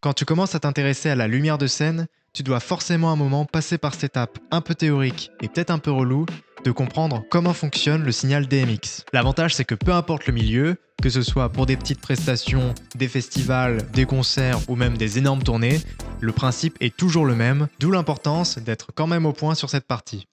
Quand tu commences à t'intéresser à la lumière de scène, tu dois forcément à un moment passer par cette étape un peu théorique et peut-être un peu relou de comprendre comment fonctionne le signal DMX. L'avantage c'est que peu importe le milieu, que ce soit pour des petites prestations, des festivals, des concerts ou même des énormes tournées, le principe est toujours le même, d'où l'importance d'être quand même au point sur cette partie.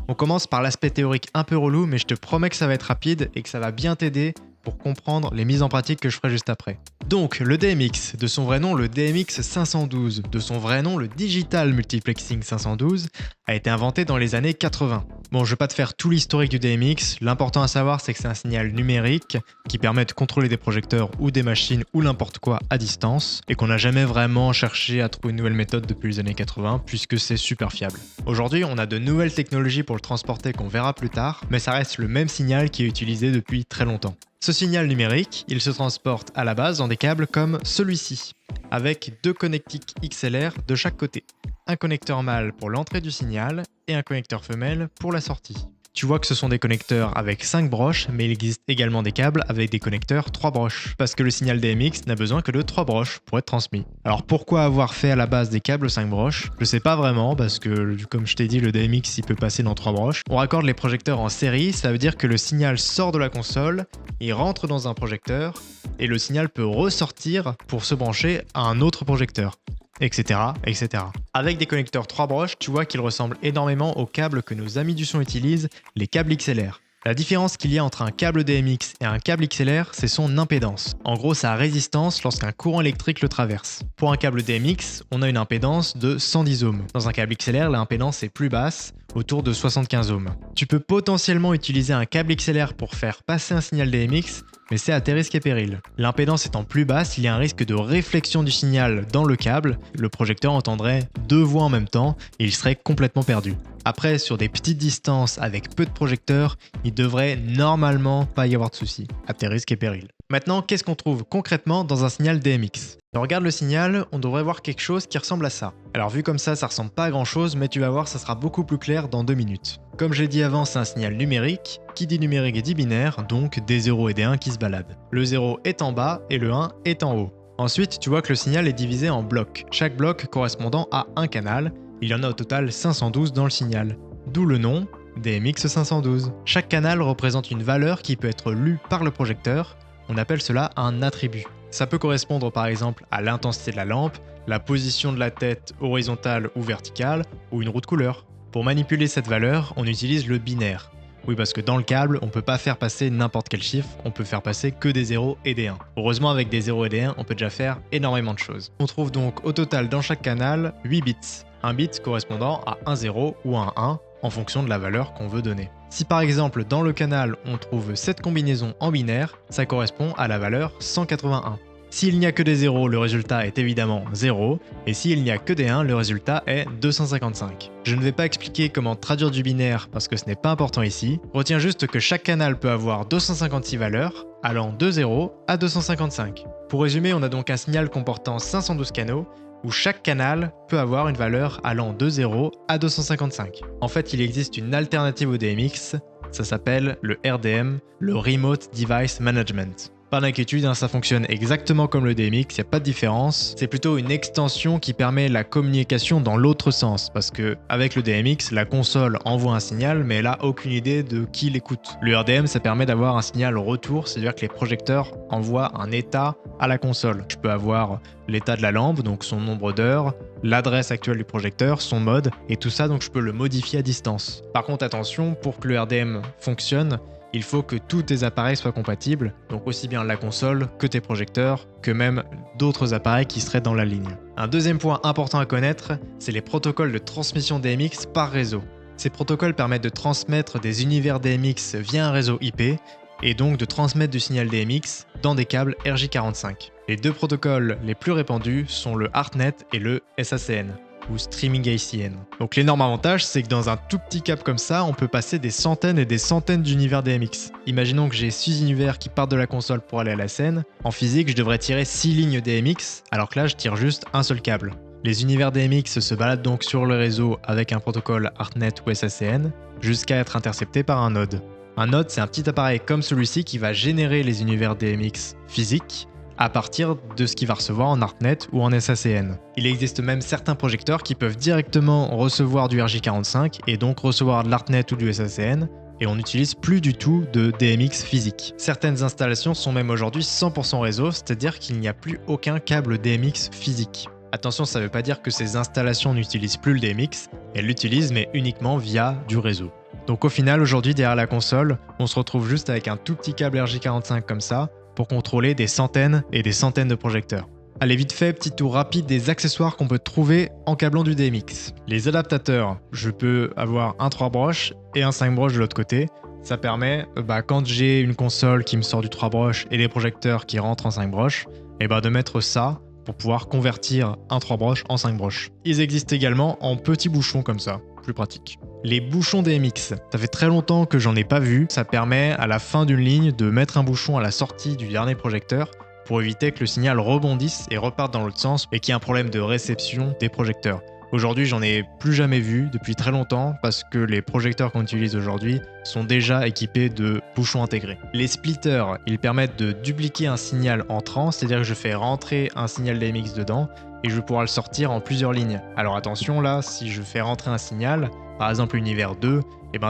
On commence par l'aspect théorique un peu relou, mais je te promets que ça va être rapide et que ça va bien t'aider pour comprendre les mises en pratique que je ferai juste après. Donc, le DMX, de son vrai nom le DMX 512, de son vrai nom le Digital Multiplexing 512, a été inventé dans les années 80. Bon, je vais pas te faire tout l'historique du DMX, l'important à savoir c'est que c'est un signal numérique qui permet de contrôler des projecteurs ou des machines ou n'importe quoi à distance, et qu'on n'a jamais vraiment cherché à trouver une nouvelle méthode depuis les années 80, puisque c'est super fiable. Aujourd'hui, on a de nouvelles technologies pour le transporter qu'on verra plus tard, mais ça reste le même signal qui est utilisé depuis très longtemps. Ce signal numérique, il se transporte à la base dans des câbles comme celui-ci, avec deux connectiques XLR de chaque côté. Un connecteur mâle pour l'entrée du signal et un connecteur femelle pour la sortie. Tu vois que ce sont des connecteurs avec 5 broches, mais il existe également des câbles avec des connecteurs 3 broches, parce que le signal DMX n'a besoin que de 3 broches pour être transmis. Alors pourquoi avoir fait à la base des câbles 5 broches? Je sais pas vraiment, parce que comme je t'ai dit, le DMX il peut passer dans 3 broches. On raccorde les projecteurs en série, ça veut dire que le signal sort de la console, il rentre dans un projecteur, et le signal peut ressortir pour se brancher à un autre projecteur. Etc, etc. Avec des connecteurs 3 broches, tu vois qu'ils ressemblent énormément aux câbles que nos amis du son utilisent, les câbles XLR. La différence qu'il y a entre un câble DMX et un câble XLR, c'est son impédance. En gros, sa résistance lorsqu'un courant électrique le traverse. Pour un câble DMX, on a une impédance de 110 ohms. Dans un câble XLR, l'impédance est plus basse, autour de 75 ohms. Tu peux potentiellement utiliser un câble XLR pour faire passer un signal DMX, mais c'est à tes risques et périls. L'impédance étant plus basse, il y a un risque de réflexion du signal dans le câble, le projecteur entendrait deux voix en même temps et il serait complètement perdu. Après, sur des petites distances avec peu de projecteurs, il devrait normalement pas y avoir de soucis, à tes risques et périls. Maintenant, qu'est-ce qu'on trouve concrètement dans un signal DMX? Si on regarde le signal, on devrait voir quelque chose qui ressemble à ça. Alors vu comme ça ressemble pas à grand chose, mais tu vas voir, ça sera beaucoup plus clair dans 2 minutes. Comme j'ai dit avant, c'est un signal numérique. Qui dit numérique dit binaire, donc des 0 et des 1 qui se baladent. Le 0 est en bas et le 1 est en haut. Ensuite, tu vois que le signal est divisé en blocs, chaque bloc correspondant à un canal. Il y en a au total 512 dans le signal. D'où le nom DMX 512. Chaque canal représente une valeur qui peut être lue par le projecteur. On appelle cela un attribut. Ça peut correspondre par exemple à l'intensité de la lampe, la position de la tête horizontale ou verticale, ou une roue de couleur. Pour manipuler cette valeur, on utilise le binaire. Oui, parce que dans le câble, on peut pas faire passer n'importe quel chiffre, on peut faire passer que des 0 et des 1. Heureusement, avec des 0 et des 1, on peut déjà faire énormément de choses. On trouve donc au total dans chaque canal 8 bits. Un bit correspondant à un 0 ou un 1 en fonction de la valeur qu'on veut donner. Si par exemple dans le canal on trouve cette combinaison en binaire, ça correspond à la valeur 181. S'il n'y a que des 0, le résultat est évidemment 0, et s'il n'y a que des 1, le résultat est 255. Je ne vais pas expliquer comment traduire du binaire parce que ce n'est pas important ici. Retiens juste que chaque canal peut avoir 256 valeurs, allant de 0 à 255. Pour résumer, on a donc un signal comportant 512 canaux, où chaque canal peut avoir une valeur allant de 0 à 255. En fait, il existe une alternative au DMX, ça s'appelle le RDM, le Remote Device Management. Pas d'inquiétude, ça fonctionne exactement comme le DMX, il n'y a pas de différence. C'est plutôt une extension qui permet la communication dans l'autre sens, parce que avec le DMX, la console envoie un signal, mais elle n'a aucune idée de qui l'écoute. Le RDM, ça permet d'avoir un signal retour, c'est-à-dire que les projecteurs envoient un état à la console. Je peux avoir l'état de la lampe, donc son nombre d'heures, l'adresse actuelle du projecteur, son mode, et tout ça, donc je peux le modifier à distance. Par contre, attention, pour que le RDM fonctionne, il faut que tous tes appareils soient compatibles, donc aussi bien la console que tes projecteurs, que même d'autres appareils qui seraient dans la ligne. Un deuxième point important à connaître, c'est les protocoles de transmission DMX par réseau. Ces protocoles permettent de transmettre des univers DMX via un réseau IP, et donc de transmettre du signal DMX dans des câbles RJ45. Les deux protocoles les plus répandus sont le ARTNET et le SACN. Ou Streaming ACN. Donc l'énorme avantage, c'est que dans un tout petit câble comme ça, on peut passer des centaines et des centaines d'univers DMX. Imaginons que j'ai 6 univers qui partent de la console pour aller à la scène. En physique, je devrais tirer 6 lignes DMX, alors que là, je tire juste un seul câble. Les univers DMX se baladent donc sur le réseau avec un protocole ARPANET ou SACN jusqu'à être interceptés par un node. Un node, c'est un petit appareil comme celui-ci qui va générer les univers DMX physiques à partir de ce qu'il va recevoir en ARPANET ou en SACN. Il existe même certains projecteurs qui peuvent directement recevoir du RJ45 et donc recevoir de l'ARPANET ou du SACN, et on n'utilise plus du tout de DMX physique. Certaines installations sont même aujourd'hui 100% réseau, c'est-à-dire qu'il n'y a plus aucun câble DMX physique. Attention, ça ne veut pas dire que ces installations n'utilisent plus le DMX, elles l'utilisent mais uniquement via du réseau. Donc au final, aujourd'hui, derrière la console, on se retrouve juste avec un tout petit câble RJ45 comme ça, pour contrôler des centaines et des centaines de projecteurs. Allez, vite fait, petit tour rapide des accessoires qu'on peut trouver en câblant du DMX. Les adaptateurs, je peux avoir un 3 broches et un 5 broches de l'autre côté. Ça permet, quand j'ai une console qui me sort du 3 broches et des projecteurs qui rentrent en 5 broches, de mettre ça pour pouvoir convertir un 3 broches en 5 broches. Ils existent également en petits bouchons comme ça, plus pratique. Les bouchons DMX, ça fait très longtemps que j'en ai pas vu, ça permet à la fin d'une ligne de mettre un bouchon à la sortie du dernier projecteur pour éviter que le signal rebondisse et reparte dans l'autre sens et qu'il y ait un problème de réception des projecteurs. Aujourd'hui, j'en ai plus jamais vu depuis très longtemps parce que les projecteurs qu'on utilise aujourd'hui sont déjà équipés de bouchons intégrés. Les splitters, ils permettent de dupliquer un signal entrant, c'est-à-dire que je fais rentrer un signal DMX dedans et je vais pouvoir le sortir en plusieurs lignes. Alors attention là, si je fais rentrer un signal, par exemple l'univers 2,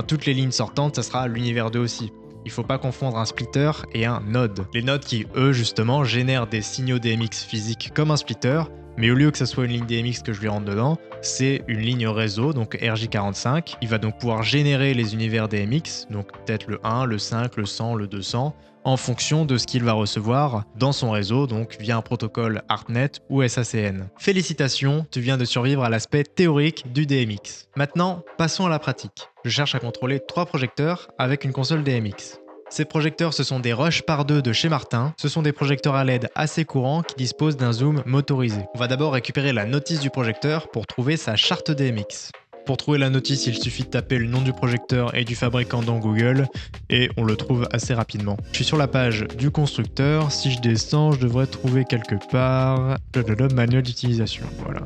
toutes les lignes sortantes, ça sera l'univers 2 aussi. Il ne faut pas confondre un splitter et un node. Les nodes qui, eux, justement, génèrent des signaux DMX physiques comme un splitter, mais au lieu que ça soit une ligne DMX que je lui rentre dedans, c'est une ligne réseau, donc RJ45. Il va donc pouvoir générer les univers DMX, donc peut-être le 1, le 5, le 100, le 200, en fonction de ce qu'il va recevoir dans son réseau, donc via un protocole ARPANET ou SACN. Félicitations, tu viens de survivre à l'aspect théorique du DMX. Maintenant, passons à la pratique. Je cherche à contrôler 3 projecteurs avec une console DMX. Ces projecteurs, ce sont des Rush par 2 de chez Martin. Ce sont des projecteurs à LED assez courants qui disposent d'un zoom motorisé. On va d'abord récupérer la notice du projecteur pour trouver sa charte DMX. Pour trouver la notice, il suffit de taper le nom du projecteur et du fabricant dans Google et on le trouve assez rapidement. Je suis sur la page du constructeur. Si je descends, je devrais trouver quelque part le manuel d'utilisation. Voilà.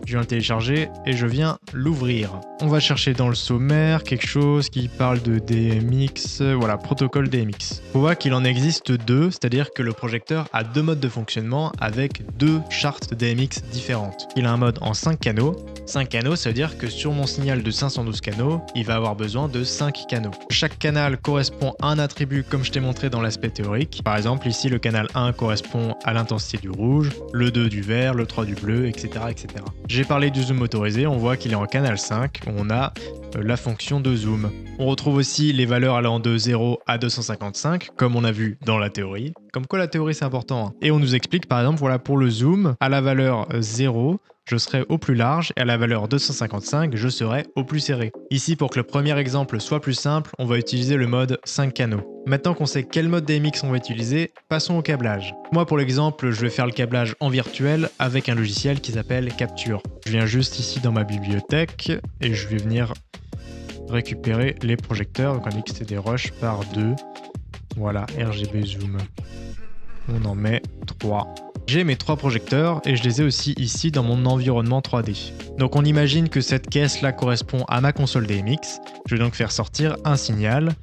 Je viens le télécharger et je viens l'ouvrir. On va chercher dans le sommaire quelque chose qui parle de DMX, voilà, protocole DMX. On voit qu'il en existe 2, c'est-à-dire que le projecteur a 2 modes de fonctionnement avec 2 chartes DMX différentes. Il a un mode en 5 canaux. 5 canaux, ça veut dire que sur mon signal de 512 canaux, il va avoir besoin de 5 canaux. Chaque canal correspond à un attribut comme je t'ai montré dans l'aspect théorique. Par exemple, ici, le canal 1 correspond à l'intensité du rouge, le 2 du vert, le 3 du bleu, etc. etc. J'ai parlé du zoom motorisé, on voit qu'il est en canal 5, où on a la fonction de zoom. On retrouve aussi les valeurs allant de 0 à 255, comme on a vu dans la théorie. Comme quoi la théorie c'est important. Et on nous explique par exemple, voilà, pour le zoom, à la valeur 0, je serai au plus large et à la valeur 255, je serai au plus serré. Ici, pour que le premier exemple soit plus simple, on va utiliser le mode 5 canaux. Maintenant qu'on sait quel mode DMX on va utiliser, passons au câblage. Moi, pour l'exemple, je vais faire le câblage en virtuel avec un logiciel qui s'appelle Capture. Je viens juste ici dans ma bibliothèque et je vais venir récupérer les projecteurs. Donc on dit que c'est des Rush par 2. Voilà, RGB zoom. On en met 3. J'ai mes 3 projecteurs et je les ai aussi ici dans mon environnement 3D. Donc on imagine que cette caisse là correspond à ma console DMX. Je vais donc faire sortir un signal.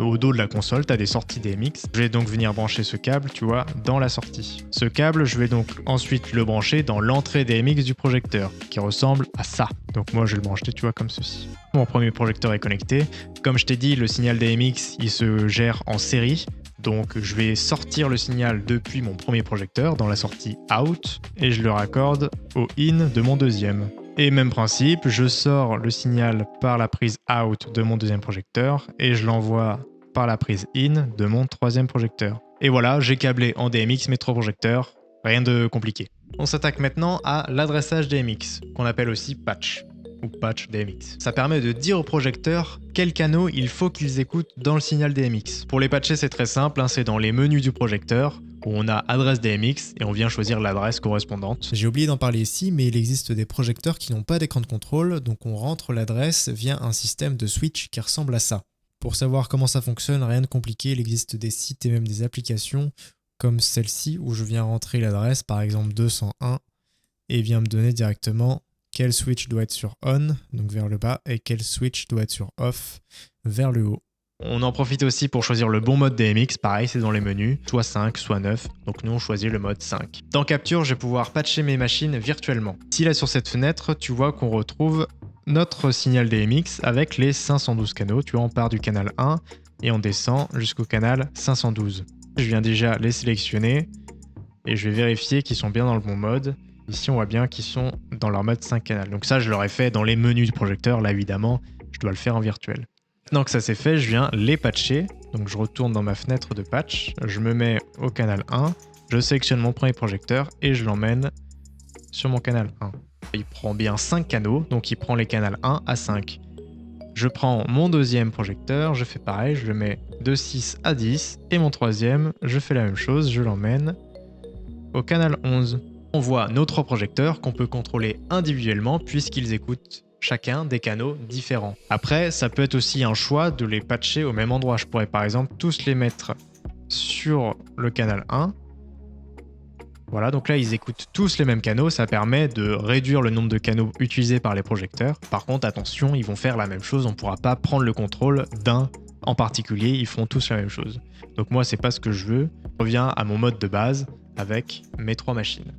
Au dos de la console, tu as des sorties DMX. Je vais donc venir brancher ce câble, tu vois, dans la sortie. Ce câble, je vais donc ensuite le brancher dans l'entrée DMX du projecteur, qui ressemble à ça. Donc moi, je vais le brancher, tu vois, comme ceci. Mon premier projecteur est connecté. Comme je t'ai dit, le signal DMX, il se gère en série. Donc je vais sortir le signal depuis mon premier projecteur dans la sortie out et je le raccorde au in de mon deuxième. Et même principe, je sors le signal par la prise out de mon deuxième projecteur et je l'envoie par la prise in de mon troisième projecteur. Et voilà, j'ai câblé en DMX mes 3 projecteurs, rien de compliqué. On s'attaque maintenant à l'adressage DMX, qu'on appelle aussi patch. Ou patch DMX. Ça permet de dire aux projecteurs quels canaux il faut qu'ils écoutent dans le signal DMX. Pour les patcher, c'est très simple, c'est dans les menus du projecteur où on a adresse DMX et on vient choisir l'adresse correspondante. J'ai oublié d'en parler ici, mais il existe des projecteurs qui n'ont pas d'écran de contrôle, donc on rentre l'adresse via un système de switch qui ressemble à ça. Pour savoir comment ça fonctionne, rien de compliqué, il existe des sites et même des applications comme celle-ci où je viens rentrer l'adresse, par exemple 201, et il vient me donner directement quel switch doit être sur on, donc vers le bas, et quel switch doit être sur off, vers le haut. On en profite aussi pour choisir le bon mode DMX, pareil c'est dans les menus, soit 5, soit 9, donc nous on choisit le mode 5. Dans Capture, je vais pouvoir patcher mes machines virtuellement. Ici là sur cette fenêtre, tu vois qu'on retrouve notre signal DMX avec les 512 canaux. Tu vois, on part du canal 1 et on descend jusqu'au canal 512. Je viens déjà les sélectionner et je vais vérifier qu'ils sont bien dans le bon mode. Ici, on voit bien qu'ils sont dans leur mode 5 canal. Donc ça, je l'aurais fait dans les menus du projecteur. Là, évidemment, je dois le faire en virtuel. Maintenant que ça c'est fait, je viens les patcher. Donc je retourne dans ma fenêtre de patch. Je me mets au canal 1. Je sélectionne mon premier projecteur et je l'emmène sur mon canal 1. Il prend bien 5 canaux, donc il prend les canaux 1 à 5. Je prends mon deuxième projecteur, je fais pareil, je le mets de 6 à 10. Et mon troisième, je fais la même chose, je l'emmène au canal 11. On voit nos 3 projecteurs qu'on peut contrôler individuellement puisqu'ils écoutent chacun des canaux différents. Après, ça peut être aussi un choix de les patcher au même endroit. Je pourrais par exemple tous les mettre sur le canal 1. Voilà, donc là ils écoutent tous les mêmes canaux, ça permet de réduire le nombre de canaux utilisés par les projecteurs. Par contre, attention, ils vont faire la même chose, on ne pourra pas prendre le contrôle d'un en particulier, ils font tous la même chose. Donc moi, c'est pas ce que je veux. Je reviens à mon mode de base avec mes 3 machines.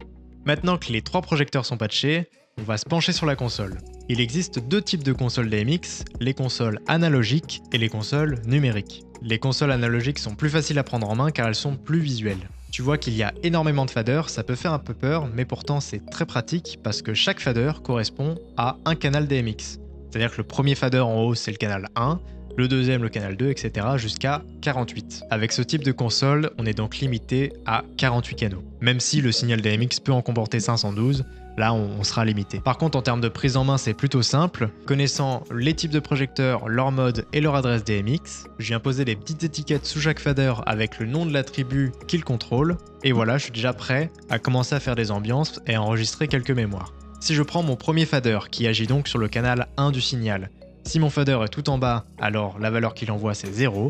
Maintenant que les 3 projecteurs sont patchés, on va se pencher sur la console. Il existe 2 types de consoles DMX, les consoles analogiques et les consoles numériques. Les consoles analogiques sont plus faciles à prendre en main car elles sont plus visuelles. Tu vois qu'il y a énormément de faders, ça peut faire un peu peur, mais pourtant c'est très pratique parce que chaque fader correspond à un canal DMX. C'est-à-dire que le premier fader en haut c'est le canal 1, le deuxième le canal 2, etc. jusqu'à 48. Avec ce type de console, on est donc limité à 48 canaux. Même si le signal DMX peut en comporter 512, là on sera limité. Par contre en termes de prise en main c'est plutôt simple. Connaissant les types de projecteurs, leur mode et leur adresse DMX, je viens poser des petites étiquettes sous chaque fader avec le nom de l'attribut qu'il contrôle. Et voilà, je suis déjà prêt à commencer à faire des ambiances et à enregistrer quelques mémoires. Si je prends mon premier fader qui agit donc sur le canal 1 du signal, si mon fader est tout en bas, alors la valeur qu'il envoie c'est 0.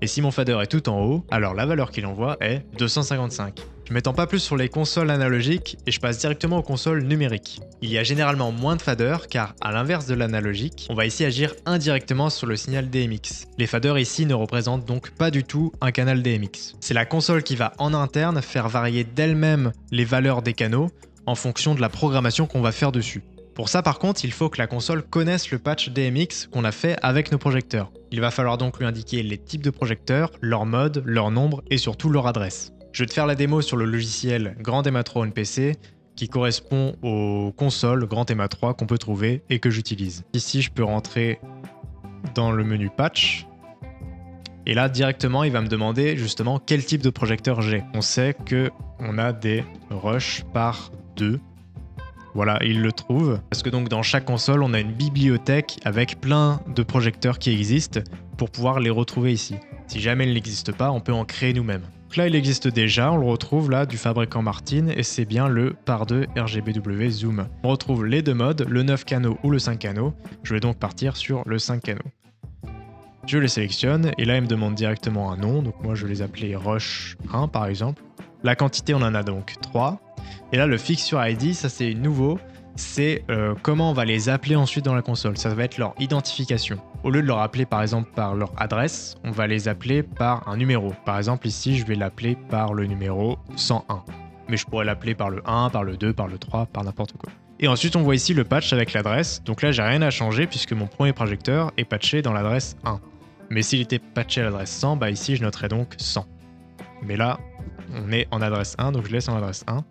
Et si mon fader est tout en haut, alors la valeur qu'il envoie est 255. Je m'étends pas plus sur les consoles analogiques et je passe directement aux consoles numériques. Il y a généralement moins de faders car à l'inverse de l'analogique, on va ici agir indirectement sur le signal DMX. Les faders ici ne représentent donc pas du tout un canal DMX. C'est la console qui va en interne faire varier d'elle-même les valeurs des canaux en fonction de la programmation qu'on va faire dessus. Pour ça par contre, il faut que la console connaisse le patch DMX qu'on a fait avec nos projecteurs. Il va falloir donc lui indiquer les types de projecteurs, leur mode, leur nombre et surtout leur adresse. Je vais te faire la démo sur le logiciel Grandemma 3 PC qui correspond aux consoles Grandemma 3 qu'on peut trouver et que j'utilise. Ici, je peux rentrer dans le menu patch et là directement il va me demander justement quel type de projecteur j'ai. On sait qu'on a des rush par 2. Voilà, il le trouve. Parce que donc dans chaque console, on a une bibliothèque avec plein de projecteurs qui existent pour pouvoir les retrouver ici. Si jamais il n'existe pas, on peut en créer nous-mêmes. Donc là, il existe déjà, on le retrouve là du fabricant Martin et c'est bien le par 2 RGBW Zoom. On retrouve les 2 modes, le 9 canaux ou le 5 canaux. Je vais donc partir sur le 5 canaux. Je les sélectionne et là, il me demande directement un nom. Donc moi, je vais les appeler Rush 1 par exemple. La quantité, on en a donc 3. Et là, le Fixture ID, ça c'est nouveau, c'est comment on va les appeler ensuite dans la console. Ça va être leur identification. Au lieu de leur appeler par exemple par leur adresse, on va les appeler par un numéro. Par exemple ici, je vais l'appeler par le numéro 101. Mais je pourrais l'appeler par le 1, par le 2, par le 3, par n'importe quoi. Et ensuite, on voit ici le patch avec l'adresse. Donc là, j'ai rien à changer puisque mon premier projecteur est patché dans l'adresse 1. Mais s'il était patché à l'adresse 100, bah ici, je noterais donc 100. Mais là, on est en adresse 1, donc je laisse en adresse 1.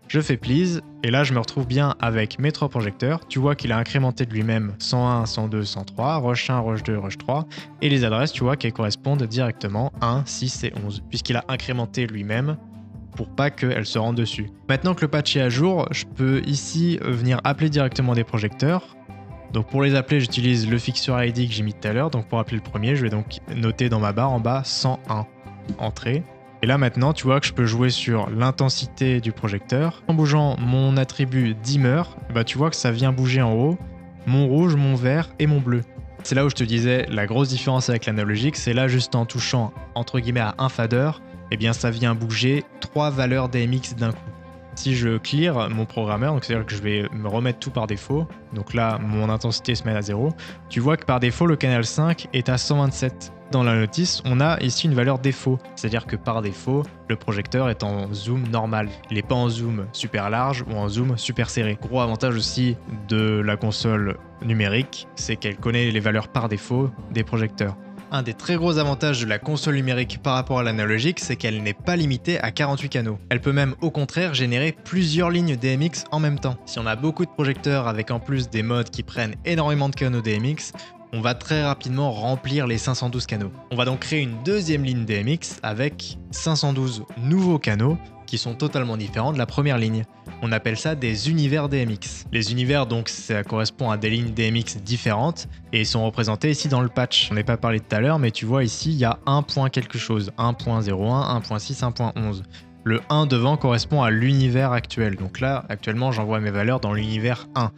Je fais please, et là je me retrouve bien avec mes 3 projecteurs. Tu vois qu'il a incrémenté de lui-même 101, 102, 103, rush 1, rush 2, rush 3, et les adresses, tu vois, qu'elles correspondent directement 1, 6 et 11, puisqu'il a incrémenté lui-même pour pas qu'elles se rendent dessus. Maintenant que le patch est à jour, je peux ici venir appeler directement des projecteurs. Donc pour les appeler, j'utilise le Fixture ID que j'ai mis tout à l'heure. Donc pour appeler le premier, je vais donc noter dans ma barre en bas 101, entrée. Et là maintenant, tu vois que je peux jouer sur l'intensité du projecteur. En bougeant mon attribut dimmer, bah tu vois que ça vient bouger en haut, mon rouge, mon vert et mon bleu. C'est là où je te disais la grosse différence avec l'analogique, c'est là juste en touchant entre guillemets à un fader, eh bien ça vient bouger 3 valeurs DMX d'un coup. Si je clear mon programmeur, donc c'est-à-dire que je vais me remettre tout par défaut, donc là mon intensité se met à 0, tu vois que par défaut le canal 5 est à 127. Dans la notice, on a ici une valeur défaut, c'est-à-dire que par défaut, le projecteur est en zoom normal. Il n'est pas en zoom super large ou en zoom super serré. Gros avantage aussi de la console numérique, c'est qu'elle connaît les valeurs par défaut des projecteurs. Un des très gros avantages de la console numérique par rapport à l'analogique, c'est qu'elle n'est pas limitée à 48 canaux. Elle peut même au contraire générer plusieurs lignes DMX en même temps. Si on a beaucoup de projecteurs avec en plus des modes qui prennent énormément de canaux DMX, on va très rapidement remplir les 512 canaux. On va donc créer une deuxième ligne DMX avec 512 nouveaux canaux qui sont totalement différents de la première ligne. On appelle ça des univers DMX. Les univers, donc, ça correspond à des lignes DMX différentes et ils sont représentés ici dans le patch. On n'en a pas parlé tout à l'heure, mais tu vois ici, il y a 1 point quelque chose, 1.01, 1.6, 1.11. Le 1 devant correspond à l'univers actuel. Donc là, actuellement, j'envoie mes valeurs dans l'univers 1.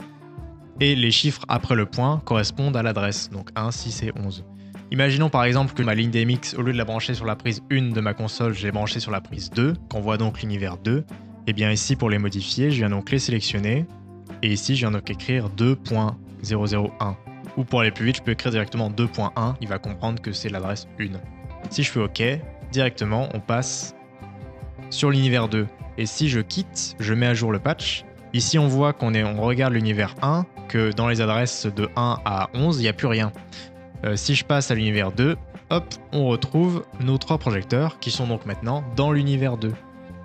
Et les chiffres après le point correspondent à l'adresse, donc 1, 6 et 11. Imaginons par exemple que ma ligne DMX, au lieu de la brancher sur la prise 1 de ma console, je l'ai branchée sur la prise 2, qu'on voit donc l'univers 2. Et bien ici, pour les modifier, je viens donc les sélectionner. Et ici, je viens donc écrire 2.001. Ou pour aller plus vite, je peux écrire directement 2.1, il va comprendre que c'est l'adresse 1. Si je fais OK, directement, on passe sur l'univers 2. Et si je quitte, je mets à jour le patch. Ici, on voit on regarde l'univers 1, que dans les adresses de 1 à 11, il n'y a plus rien. Si je passe à l'univers 2, hop, on retrouve nos 3 projecteurs qui sont donc maintenant dans l'univers 2.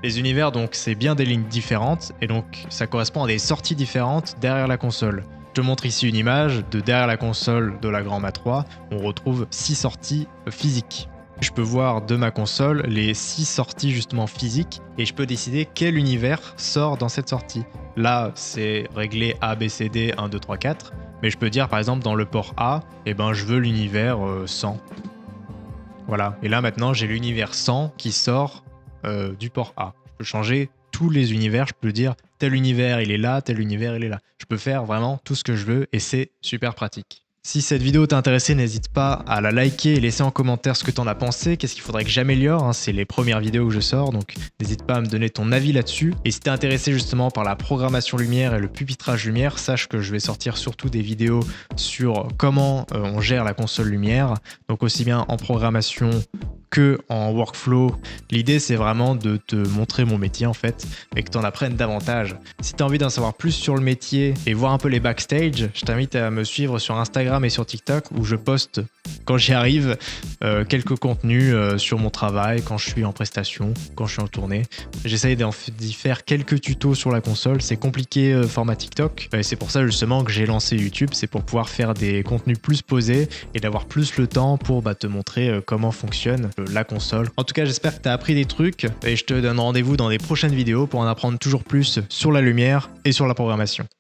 Les univers, donc, c'est bien des lignes différentes et donc ça correspond à des sorties différentes derrière la console. Je te montre ici une image de derrière la console de la Grand A3, on retrouve 6 sorties physiques. Je peux voir de ma console les 6 sorties justement physiques et je peux décider quel univers sort dans cette sortie. Là, c'est réglé A, B, C, D, 1, 2, 3, 4, mais je peux dire par exemple dans le port A, je veux l'univers 100. Voilà, et là maintenant j'ai l'univers 100 qui sort du port A. Je peux changer tous les univers, je peux dire tel univers il est là, tel univers il est là. Je peux faire vraiment tout ce que je veux et c'est super pratique. Si cette vidéo t'a intéressé, n'hésite pas à la liker et laisser en commentaire ce que t'en as pensé, qu'est-ce qu'il faudrait que j'améliore, c'est les premières vidéos que je sors, donc n'hésite pas à me donner ton avis là-dessus. Et si t'es intéressé justement par la programmation lumière et le pupitrage lumière, sache que je vais sortir surtout des vidéos sur comment on gère la console lumière, donc aussi bien en programmation que en workflow. L'idée c'est vraiment de te montrer mon métier en fait et que tu en apprennes davantage. Si tu as envie d'en savoir plus sur le métier et voir un peu les backstage, je t'invite à me suivre sur Instagram et sur TikTok où je poste quand j'y arrive quelques contenus sur mon travail, quand je suis en prestation, quand je suis en tournée. J'essaye d'y faire quelques tutos sur la console, c'est compliqué format TikTok et c'est pour ça justement que j'ai lancé YouTube, c'est pour pouvoir faire des contenus plus posés et d'avoir plus le temps pour te montrer comment fonctionne la console. En tout cas, j'espère que tu as appris des trucs et je te donne rendez-vous dans des prochaines vidéos pour en apprendre toujours plus sur la lumière et sur la programmation.